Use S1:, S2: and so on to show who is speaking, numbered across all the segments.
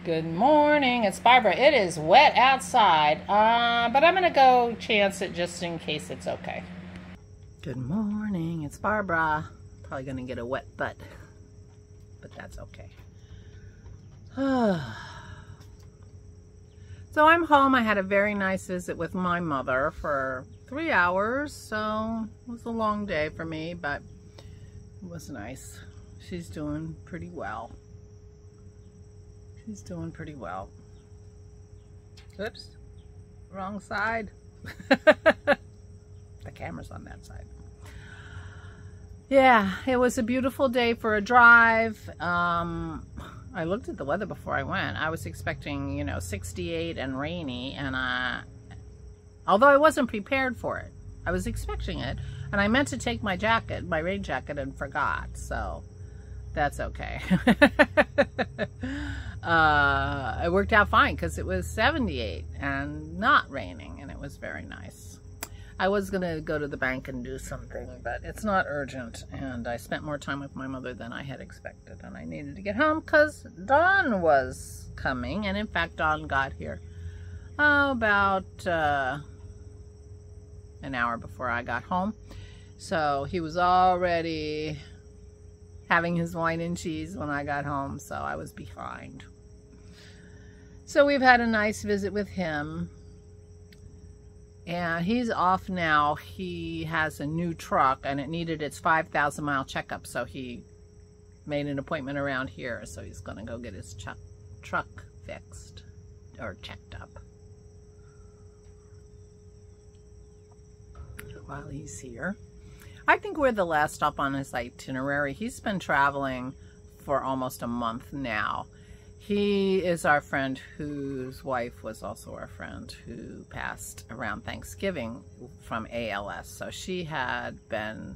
S1: Good morning, it's Barbara. It is wet outside, but I'm gonna go chance it just in case it's okay. Good morning, it's Barbara. Probably gonna get a wet butt, but that's okay. So I'm home. I had a very nice visit with my mother for 3 hours, so it was a long day for me, but it was nice. She's doing pretty well. She's doing pretty well. Oops, wrong side. The camera's on that side. Yeah, it was a beautiful day for a drive. I looked at the weather before I went. I was expecting, 68 and rainy, and although I wasn't prepared for it, I was expecting it, and I meant to take my jacket, my rain jacket, and forgot, so that's okay. It worked out fine because it was 78 and not raining, and it was very nice. I was going to go to the bank and do something, but it's not urgent, and I spent more time with my mother than I had expected, and I needed to get home because Dawn was coming, and in fact Dawn got here about an hour before I got home, so he was already having his wine and cheese when I got home, so I was behind. So we've had a nice visit with him, and he's off now. He has a new truck, and it needed its 5,000-mile checkup, so he made an appointment around here, so he's going to go get his truck fixed, or checked up. While he's here, I think we're the last stop on his itinerary. He's been traveling for almost a month now. He is our friend whose wife was also our friend who passed around Thanksgiving from ALS. So she had been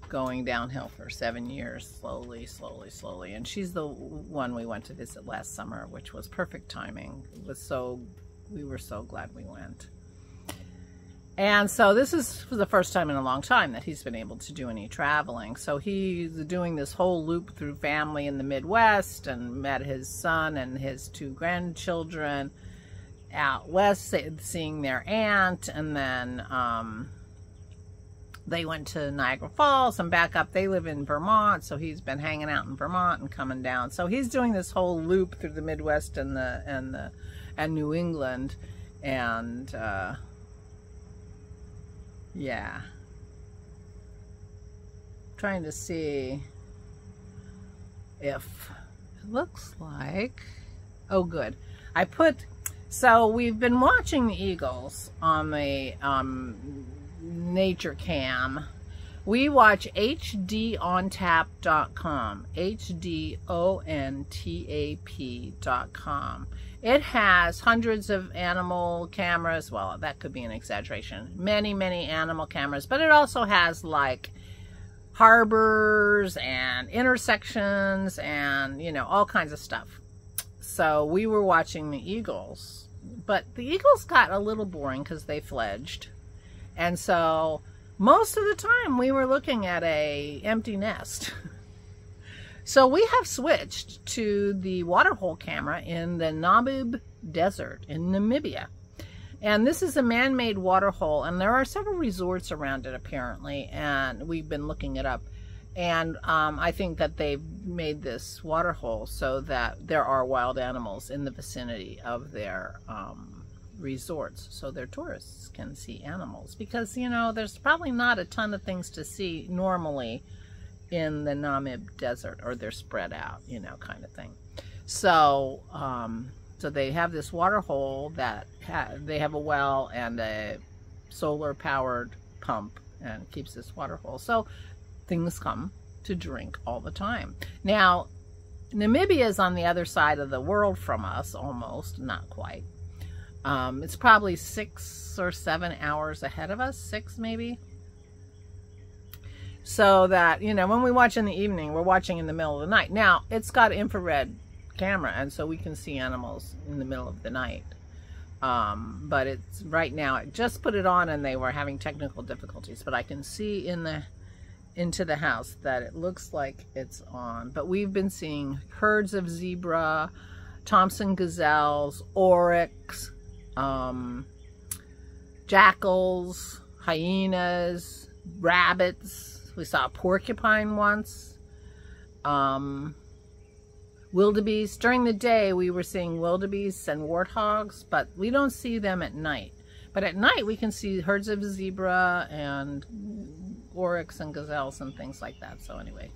S1: going downhill for 7 years, slowly, slowly, slowly. And she's the one we went to visit last summer, which was perfect timing. We were so glad we went. And so this is the first time in a long time that he's been able to do any traveling. So he's doing this whole loop through family in the Midwest, and met his son and his 2 grandchildren out west, seeing their aunt. And then they went to Niagara Falls and back up. They live in Vermont, so he's been hanging out in Vermont and coming down. So he's doing this whole loop through the Midwest and New England. And yeah, trying to see if it looks like, oh good, so we've been watching the eagles on the nature cam. We watch HDOntap.com, HDONTAP.com. It has hundreds of animal cameras. Well, that could be an exaggeration. Many, many animal cameras. But it also has like harbors and intersections and, all kinds of stuff. So we were watching the eagles. But the eagles got a little boring because they fledged. And so most of the time we were looking at an empty nest. So we have switched to the waterhole camera in the Namib Desert in Namibia. And this is a man-made waterhole, and there are several resorts around it apparently, and we've been looking it up. And I think that they've made this waterhole so that there are wild animals in the vicinity of their resorts, so their tourists can see animals. Because, there's probably not a ton of things to see normally in the Namib Desert, or they're spread out, kind of thing. So, so they have this water hole that they have a well and a solar powered pump, and keeps this water hole. So things come to drink all the time. Now, Namibia is on the other side of the world from us, almost, not quite. It's probably 6 or 7 hours ahead of us, 6 maybe. So that, when we watch in the evening, we're watching in the middle of the night. Now, it's got infrared camera, and so we can see animals in the middle of the night. But it's right now, I just put it on and they were having technical difficulties. But I can see into the house that it looks like it's on. But we've been seeing herds of zebra, Thompson gazelles, oryx, jackals, hyenas, rabbits. We saw a porcupine once. Wildebeest. During the day, we were seeing wildebeests and warthogs, but we don't see them at night. But at night, we can see herds of zebra and oryx and gazelles and things like that. So anyway,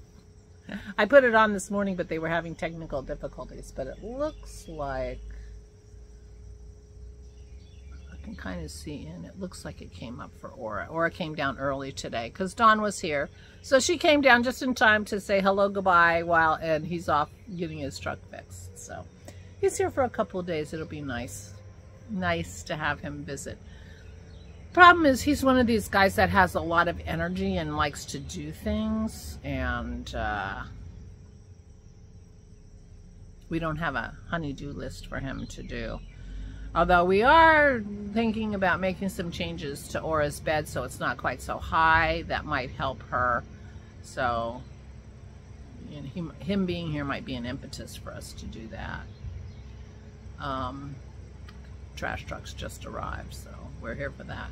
S1: I put it on this morning, but they were having technical difficulties. But it looks like, I can kind of see in, it looks like it came up for Aura. Aura came down early today because Dawn was here. So she came down just in time to say hello, goodbye, and he's off getting his truck fixed. So he's here for a couple of days. It'll be nice to have him visit. Problem is, he's one of these guys that has a lot of energy and likes to do things, and we don't have a honey-do list for him to do. Although we are thinking about making some changes to Aura's bed so it's not quite so high. That might help her. So, you know, him being here might be an impetus for us to do that. Trash trucks just arrived, so we're here for that.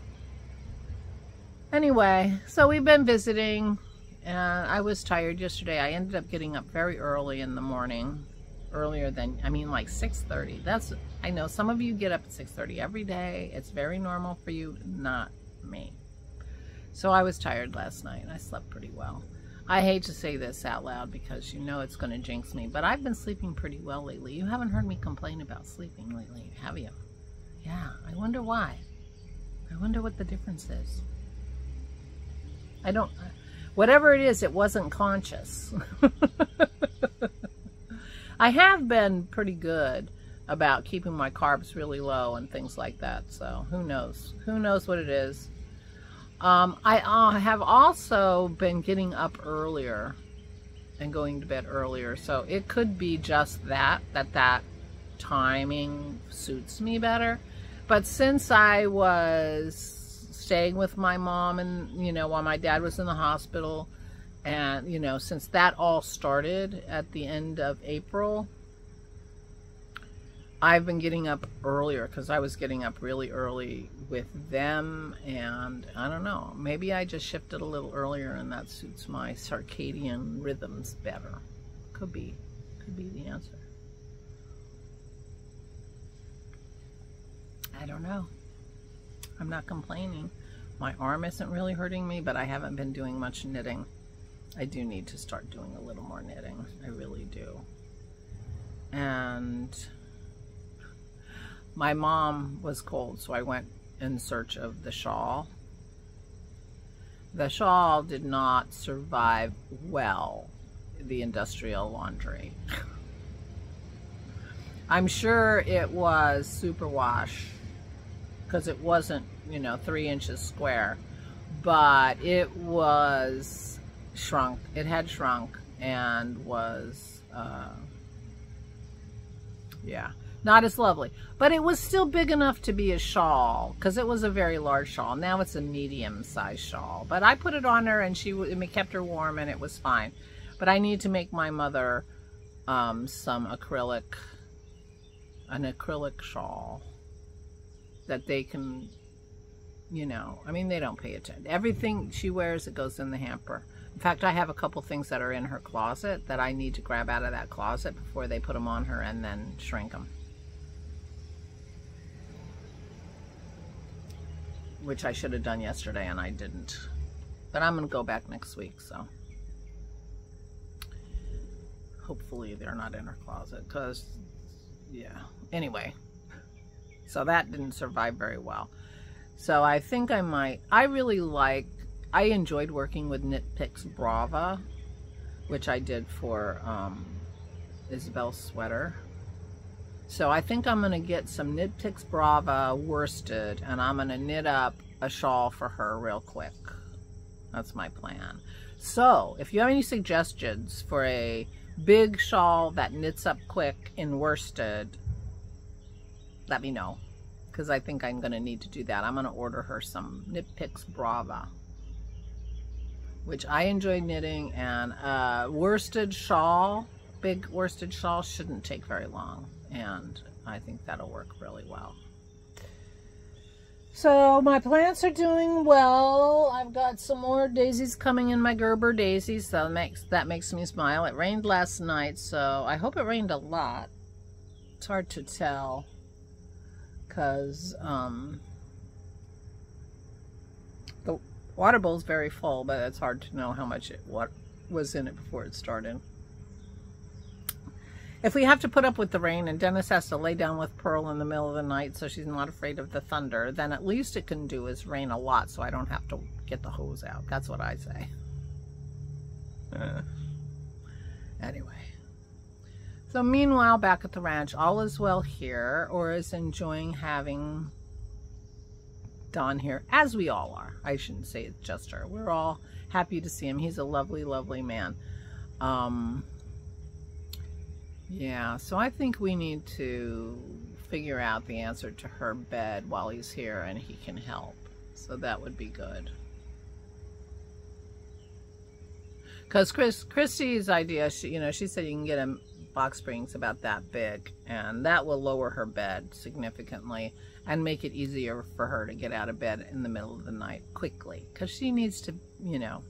S1: Anyway, so we've been visiting, and I was tired yesterday. I ended up getting up very early in the morning. Earlier than, I mean, like 6:30. That's, I know some of you get up at 6:30 every day. It's very normal for you, not me. So I was tired last night, and I slept pretty well. I hate to say this out loud because you know it's going to jinx me, but I've been sleeping pretty well lately. You haven't heard me complain about sleeping lately, have you? Yeah, I wonder why. I wonder what the difference is. I don't, whatever it is, it wasn't conscious. I have been pretty good about keeping my carbs really low and things like that. So who knows? Who knows what it is? I have also been getting up earlier and going to bed earlier. So it could be just that timing suits me better. But since I was staying with my mom and, you know, while my dad was in the hospital, and, you know, since that all started at the end of April, I've been getting up earlier because I was getting up really early with them. And I don't know, maybe I just shifted a little earlier and that suits my circadian rhythms better. Could be the answer. I don't know. I'm not complaining. My arm isn't really hurting me, but I haven't been doing much knitting. I do need to start doing a little more knitting. I really do. And my mom was cold, so I went in search of the shawl. The shawl did not survive well the industrial laundry. I'm sure it was superwash because it wasn't, you know, 3 inches square, but it was shrunk. It had shrunk and was yeah, not as lovely, but it was still big enough to be a shawl because it was a very large shawl. Now it's a medium-sized shawl, but I put it on her and it kept her warm and it was fine. But I need to make my mother an acrylic shawl that they can, you know, I mean, they don't pay attention. Everything she wears, it goes in the hamper. In fact, I have a couple things that are in her closet that I need to grab out of that closet before they put them on her and then shrink them. Which I should have done yesterday and I didn't. But I'm going to go back next week, so hopefully they're not in her closet because, yeah. Anyway, so that didn't survive very well. So I think I might, I enjoyed working with Knit Picks Brava, which I did for Isabel's sweater. So I think I'm going to get some Knit Picks Brava worsted, and I'm going to knit up a shawl for her real quick. That's my plan. So if you have any suggestions for a big shawl that knits up quick in worsted, let me know, because I think I'm going to need to do that. I'm going to order her some Knit Picks Brava, which I enjoy knitting, and worsted shawl, big worsted shawl shouldn't take very long. and I think that'll work really well. So my plants are doing well. I've got some more daisies coming in, my Gerber daisies, so that makes me smile. It rained last night, so I hope it rained a lot. It's hard to tell because the water bowl's very full, but it's hard to know how much what was in it before it started. If we have to put up with the rain and Dennis has to lay down with Pearl in the middle of the night so she's not afraid of the thunder, then at least it can do is rain a lot so I don't have to get the hose out. That's what I say. Anyway. So meanwhile, back at the ranch, all is well here. Aura's enjoying having Don here, as we all are. I shouldn't say it's just her. We're all happy to see him. He's a lovely, lovely man. Yeah, so I think we need to figure out the answer to her bed while he's here and he can help. So that would be good. Because Christy's idea, she said you can get a box springs about that big, and that will lower her bed significantly and make it easier for her to get out of bed in the middle of the night quickly. Because she needs to, you know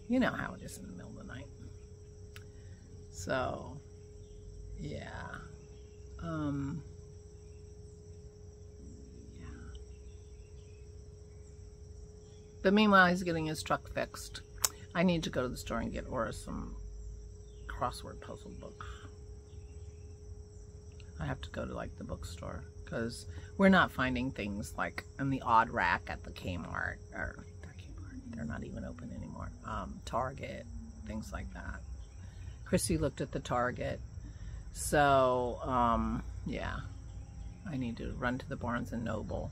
S1: how it is in the middle of the night. So, yeah. Yeah. But meanwhile, he's getting his truck fixed. I need to go to the store and get Aura some crossword puzzle books. I have to go to like the bookstore because we're not finding things like in the odd rack at the Kmart, or they're not even open anymore. Target, things like that. Chrissy looked at the Target. So, yeah, I need to run to the Barnes & Noble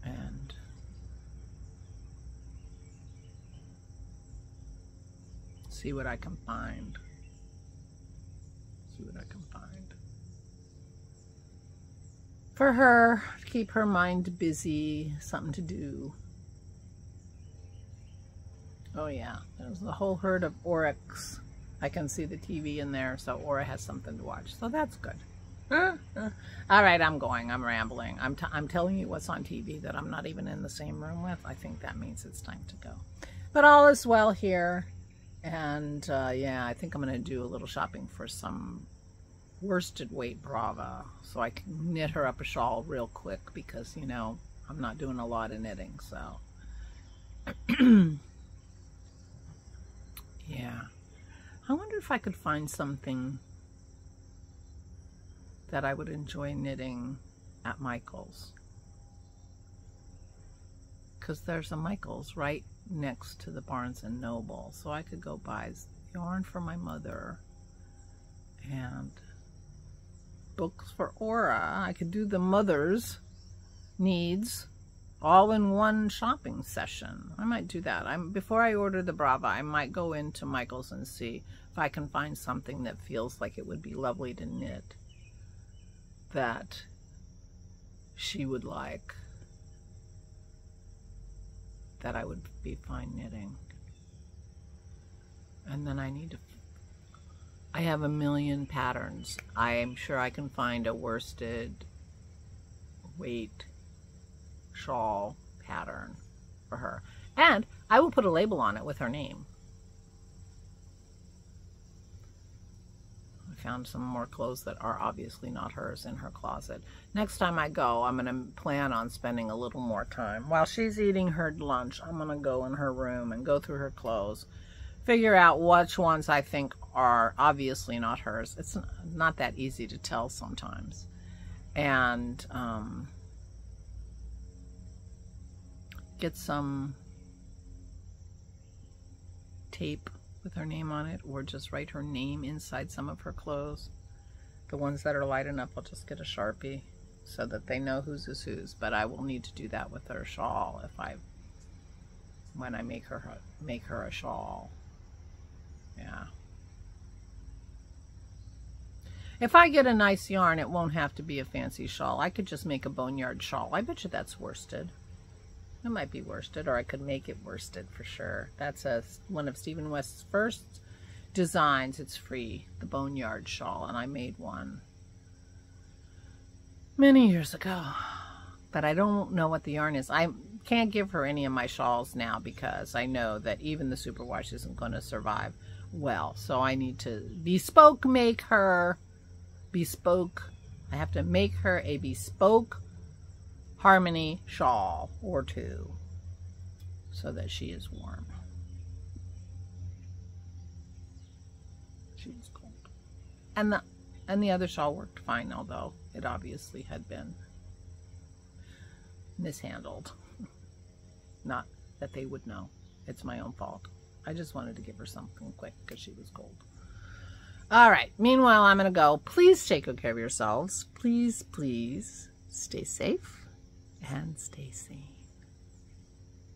S1: and see what I can find. For her, to keep her mind busy, something to do. Oh yeah, there's a whole herd of oryx. I can see the TV in there, so Aura has something to watch. So that's good. All right, I'm rambling. I'm telling you what's on TV that I'm not even in the same room with. I think that means it's time to go. But all is well here. And yeah, I think I'm going to do a little shopping for some worsted weight Brava so I can knit her up a shawl real quick because, I'm not doing a lot of knitting, so. Yeah. I wonder if I could find something that I would enjoy knitting at Michael's. Because there's a Michael's right next to the Barnes & Noble. So I could go buy yarn for my mother and books for Aura. I could do the mother's needs all in one shopping session. I might do that. Before I order the Brava, I might go into Michael's and see if I can find something that feels like it would be lovely to knit that she would like, that I would be fine knitting. And then I have a million patterns. I am sure I can find a worsted weight shawl pattern for her. And I will put a label on it with her name. I found some more clothes that are obviously not hers in her closet. Next time I go, I'm going to plan on spending a little more time. While she's eating her lunch, I'm going to go in her room and go through her clothes. Figure out which ones I think are obviously not hers. It's not that easy to tell sometimes. And get some tape with her name on it, or just write her name inside some of her clothes. The ones that are light enough, I'll just get a Sharpie so that they know whose is whose. But I will need to do that with her shawl when I make her a shawl. Yeah. If I get a nice yarn, it won't have to be a fancy shawl. I could just make a boneyard shawl. I bet you that's worsted. It might be worsted, or I could make it worsted for sure. That's one of Stephen West's first designs. It's free, the Boneyard shawl, and I made one many years ago. But I don't know what the yarn is. I can't give her any of my shawls now because I know that even the superwash isn't going to survive well. So I need to make her bespoke. I have to make her a bespoke Harmony shawl or two so that she is warm. She was cold. And the other shawl worked fine, although it obviously had been mishandled. Not that they would know. It's my own fault. I just wanted to give her something quick because she was cold. All right. Meanwhile, I'm going to go. Please take good care of yourselves. Please, please stay safe and stay sane.